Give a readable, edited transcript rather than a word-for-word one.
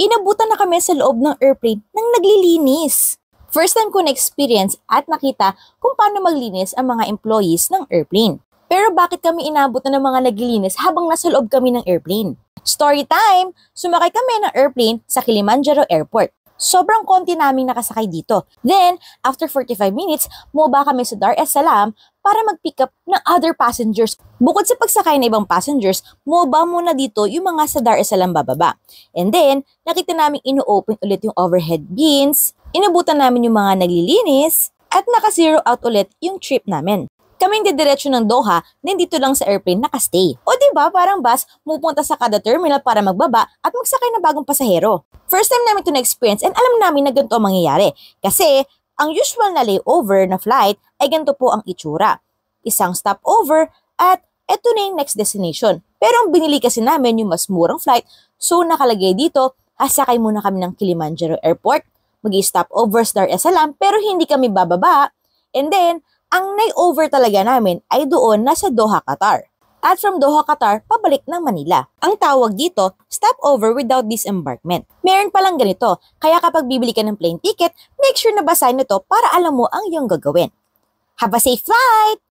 Inabutan na kami sa loob ng airplane nang naglilinis. First time ko na-experience at nakita kung paano maglinis ang mga employees ng airplane. Pero bakit kami inabot na ng mga naglilinis habang nasa loob kami ng airplane? Story time! Sumakay kami ng airplane sa Kilimanjaro Airport. Sobrang konti naming nakasakay dito. Then, after 45 minutes, bumaba kami sa Dar es Salaam para mag-pick up ng other passengers. Bukod sa pagsakay ng ibang passengers, bumaba muna dito yung mga sa Dar es Salaam bababa. And then, nakita namin ino-open ulit yung overhead bins, inabutan namin yung mga naglilinis, at naka-zero out ulit yung trip namin. Kaming didiretso ng Doha na dito lang sa airplane nakastay. O diba parang bus, pupunta sa kada terminal para magbaba at magsakay na bagong pasahero. First time namin ito na-experience and alam namin na ganito ang mangyayari. Kasi ang usual na layover na flight ay ganito po ang itsura. Isang stopover at eto na yung next destination. Pero ang binili kasi namin yung mas murang flight, so nakalagay dito, hasakay muna kami ng Kilimanjaro Airport, mag-stopover sa Dar es Salaam pero hindi kami bababa, and then ang layover talaga namin ay doon nasa Doha, Qatar. At from Doha, Qatar, pabalik ng Manila. Ang tawag dito, stopover without disembarkment. Meron palang ganito, kaya kapag bibili ka ng plane ticket, make sure na basahin ito para alam mo ang iyong gagawin. Have a safe flight!